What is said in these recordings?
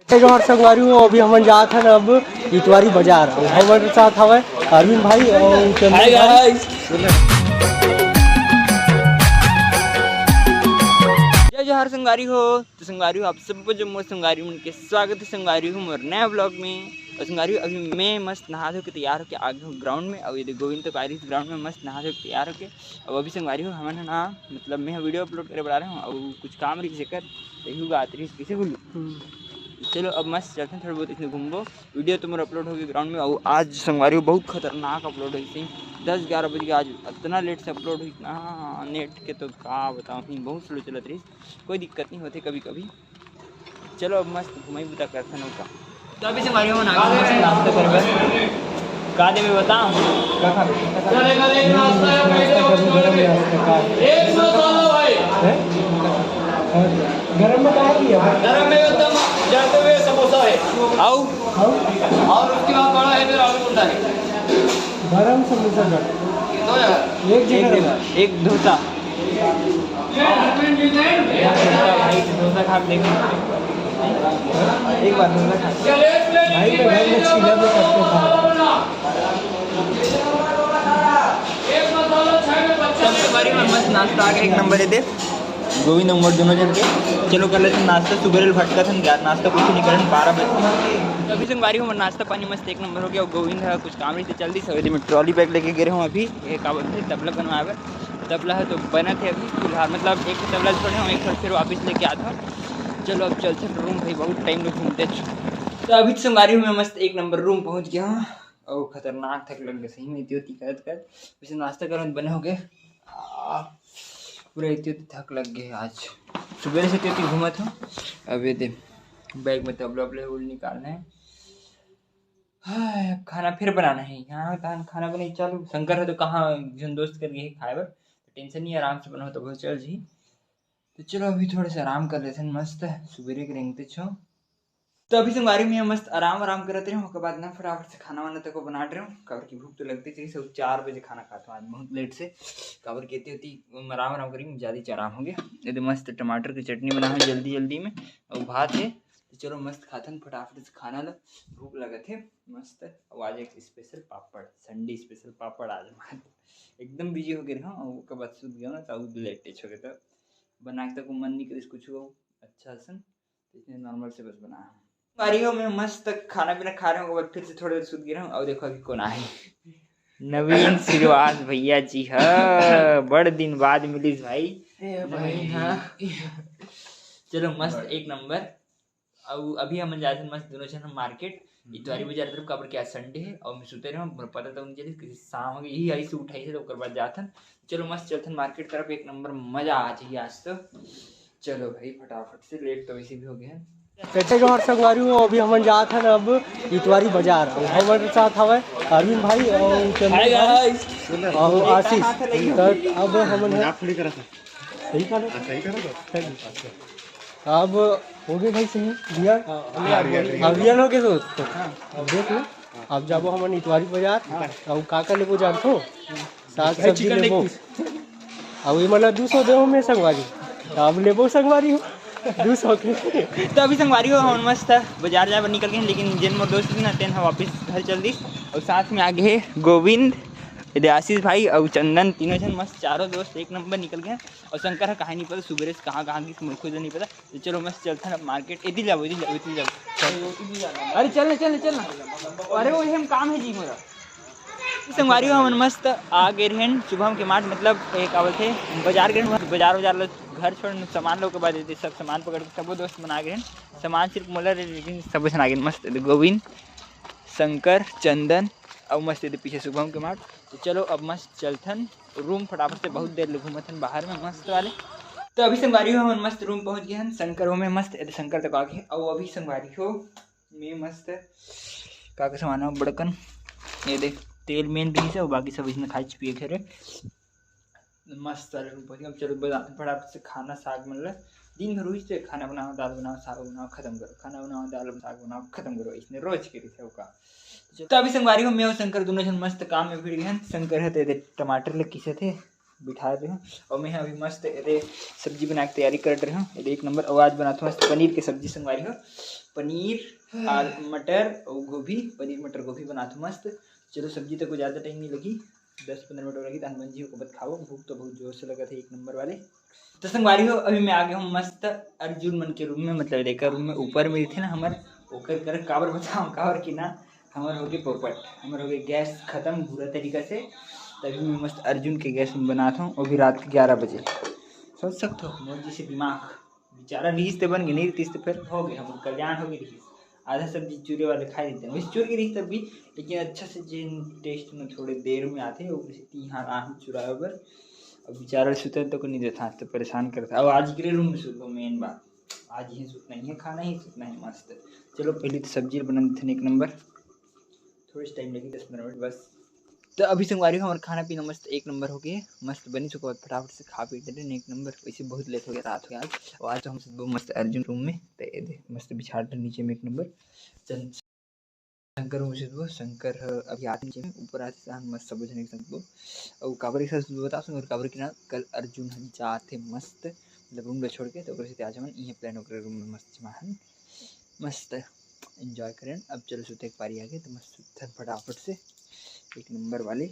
जोहार संगवारी हो। अभी हम जात हन अब इतवारी बाजार। हमारे साथ हवे अरविंद भाई और चंदन भाई। जय जोहार संगवारी हो। तो संगवारी हो आप सबको जो मोर संगवारी हूँ उनके स्वागत है संगवारी हूँ मोर नया ब्लॉग में। और संगवारी हो अभी मैं मस्त नहा धो के तैयार होकर आ गया हूँ ग्राउंड में। और ये गोविंद तो पारिस ग्राउंड में मस्त नहा धो के तैयार होके अब अभी संगवारी हो हमारे ना मतलब मैं वीडियो अपलोड करे बना रहा हूँ और कुछ काम रही कर यही आती रही कैसे बोलूँ। चलो अब मस्त चलते हैं थोड़ा बहुत इसमें घूमो। वीडियो तो मेरा अपलोड होगी ग्राउंड में। और आज संगवारी बहुत खतरनाक अपलोड हुई थी 10-11 बजे आज इतना लेट से अपलोड हुई ना नेट के तो का बताऊँ बहुत स्लो चलत रही। कोई दिक्कत नहीं होती कभी कभी। चलो अब मस्त घुमाई बुता करते नौका। तो अभी संगवारी हो नाश्ता कर का देवे बताओ गरम में क्या किया? गरम में एकदम जाते हुए समोसा है आओ और उसके बाद बड़ा है फिर आलू गुंडा है गरम समोसा दो जगह एक डोसा भाई डोसा खा के देखो एक बार डोसा खा भाई मैं घर में चीला में करके था। मस्त नाश्ता आ गया एक नंबर है दे गोविंद उमर दोनों जन के। चलो कर लेते नाश्ता सुबह भटका था क्या नाश्ता कुछ नहीं करें 12 बजे। अभी संगवारी हूँ नाश्ता पानी मस्त एक नंबर हो गया। और गोविंद है कुछ काम नहीं तो जल्दी सवेरे में ट्रॉली बैग लेके गिरे हूँ। अभी एक तबला बनवाया तबला है तो बना थे अभी फिलहाल मतलब एक तबला छोड़े हूँ एक फिर वापस लेके आता हूँ। चलो अब चलते रूम भाई बहुत टाइम में घूमते। तो अभी संगवारी हूँ मैं मस्त एक नंबर रूम पहुँच गया हूँ। और खतरनाक थक लग गया सही में इतनी करत वैसे नाश्ता करो बने हो गए पूरा इतनी थक लग गए आज सुबह से इतनी घूमत हूँ। अब ये दे बैग में तबला उबले निकालना है। हाँ खाना फिर बनाना है यहाँ खाना बनाई चालू शंकर है तो कहाँ जन दोस्त कर गए खाए बर टेंशन नहीं आराम से बनाओ तो बहुत चल जी। तो चलो अभी थोड़े से आराम कर लेते हैं मस्त सुबह के रेंगते छो। तो अभी संगवारी में हम मस्त आराम करते रहे उसके बाद ना फटाफट से खाना वाना तक को बना रहे हूँ। काबर की भूख तो लगती थी सब 4 बजे खाना खाता हूँ आज बहुत लेट से। काबर कहती होती आराम करी ज़्यादा आराम हो गया। यदि मस्त टमाटर की चटनी बना है जल्दी में और भात है तो चलो मस्त खाते हैं फटाफट से खाना ला भूख लगा थे मस्त। और आज एक स्पेशल पापड़ संडे स्पेशल पापड़ आज एकदम बिजी हो गए। हाँ उसके बाद सूत गया ना तो लेटे हो गए तो बना के तक मन नहीं करी कुछ अच्छा सन तो इसने नॉर्मल से बस बना गाड़ियों में मस्त खाना पीना खा रहे हो फिर से थोड़ी देर सूत गिरा हूँ। और देखो अभी कौन आए नवीन श्रीवास भैया जी। हाँ बड़े दिन बाद मिलीस भाई हाँ चलो मस्त एक नंबर। और अभी हम जाते हैं मस्त दोनों जन मार्केट इतवारी बाजार तरफ काबर क्या संडे है और मैं सुते रहे पता था उनके किसी शाम हो गई यही आई से उठाई से बाद जाते हैं। चलो मस्त चलते हैं मार्केट तरफ एक नंबर मजा आ जाइए आज तो। चलो भाई फटाफट से लेट तो वैसे भी हो गए हैं। कैसे जोहार संगवारी हो। अभी हम जात हन अब इतवारी बाजार। हमारे साथ हवे अरविंद भाई और चंदन भाई और आशीष। अब हम अब हो गए भाई सही दिया रियल हो गए दोस्त। अब देख लो अब जाबो हम इतवारी बाजार और का लेबो जानतो साग सब्जी लेबो और ये मतलब 200 देव में संगवारी अब लेबो संगवारी हो 200 के। तो अभी संगवारी हो हम मस्त बाजार जाए निकल गए लेकिन जिन मोर दोस्त ना तेन वापस घर चल दी। और साथ में आगे है गोविंद आशीष भाई और चंदन तीनों जन मस्त चारों दोस्त एक नंबर निकल गए। और शंकर है कहाँ नहीं पता सुबह से कहाँ की खुद नहीं पता। तो चलो मस्त चलते हैं मार्केट इधर जाओ अरे चलना अरे वो हम काम है जी मेरा संगवारी हम मस्त आ गए रहन सुबह के मार्ट मतलब एक आवल थे बाजार गए बाजार घर छोड़ सामान लोग के बाद सब सामान पकड़ के सब दोस्त बना गए सामान सिर्फ मोला लेकिन सब बना गए मस्त गोविंद शंकर चंदन और मस्त पीछे शुभम के मार्ट। तो चलो अब मस्त चलथन रूम फटाफट से बहुत देर घूमथन बाहर में मस्त वाले। तो अभी संगवारी हो हम मस्त रूम पहुंच गए हैं शंकर में मस्त शंकर तक आ गए। और अभी संगवारी हो मैं मस्त का सामान हो बड़कन ये देख तेल मेन भी है और बाकी सब इसमें खाई पिए खेरे मस्त वाले रूम पहुंच गए। अब चलो फटाफट से खाना साग मिल दिन भर हुई से खाना बनाओ दाल बनाओ साग बनाओ खत्म करो खाना बनाओ दाल साग बनाओ खत्म करो इसने रोज के रही का। तो अभी संगवारी हो मैं और शंकर दोनों जन मस्त काम में भिड़ गए हैं। शंकर है तो टमाटर ले किसे थे बिठा रहे हैं और मैं अभी मस्त सब्जी बना के तैयारी कर रहे हूँ एक नंबर। और आज बनाता हूँ मस्त पनीर की सब्जी संगवारी हो। पनीर और मटर और गोभी, पनीर मटर गोभी बनाता हूँ मस्त। चलो सब्जी तक को ज़्यादा टाइम नहीं लगी, 10-15 मिनट लगी। तो हनुमान जी को बत खाओ, भूख तो बहुत जोर से लगा था एक नंबर वाले। तो संगवारी हो अभी मैं आ गया हूँ मस्त अर्जुन मन के रूम में, मतलब लेकर रूम में ऊपर में थे ना हमारे ओकर कर काबर बताऊँ काबर कि ना हमारे हो गए पोपट, हमारे हो गए गैस खत्म पूरा तरीका से। तभी मैं मस्त अर्जुन के गैस में बनाता हूँ, वो भी रात के 11 बजे। सोच सकते हो मोर जैसे दिमाग बेचारा रीस तो बन गई, नहीं रीस तो फिर हो गए हम कल्याण हो गई रीस। आधा सब्जी चूरे वाले खा लेते हैं, वैसे चूर की रही तब भी, लेकिन अच्छा से जिन टेस्ट में थोड़े देर में आते वो यहाँ आहू चुराए बर। अब बेचारा सुते तो को नहीं देता, तो परेशान करता। अब आज के रूम में सुतो, मेन बात आज ही सुतना ही है, खाना ही सुतना है मस्त। चलो पहले तो सब्जी बना देते एक नंबर, थोड़ी टाइम लगी 10-15 मिनट बस। तो अभी संगवारी हमारा खाना पीना मस्त एक नंबर हो गया, मस्त बनी चुका, फटाफट से खा पी लेते एक नंबर। वैसे बहुत लेट हो गया, रात हो गया आज। और आज तो हम सब मस्त अर्जुन रूम में तो मस्त बिछा नीचे में एक नंबर। चल शंकर मुझे वो शंकर अभी आते नीचे में, ऊपर आते हैं मस्त सब जने के साथ वो। और काबर के साथ बता सुन, और काबर के ना कल अर्जुन हम जाते मस्त, मतलब रूम छोड़ के, तो आज हम ये प्लान होकर रूम में मस्त जमाहन मस्त एंजॉय करें। अब चलो सुते एक पारी आ गए तो मस्त फटाफट से एक नंबर वाले।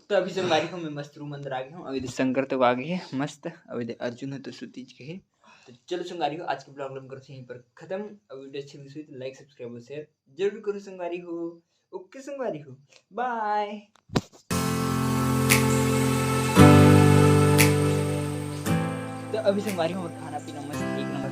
तो अभी संगवारी को मैं मस्त रूम अंदर आ गया हूँ, अभी शंकर तो आ गई है मस्त, अभी अर्जुन है तो सुतीज के है। तो चलो संगवारी को आज के ब्लॉग हम करते हैं यहीं पर खत्म। अब वीडियो अच्छी लगी तो लाइक सब्सक्राइब और शेयर जरूर करो संगवारी हो। ओके संगवारी हो, बाय। तो अभी संगवारी को खाना पीना मस्त एक नंबर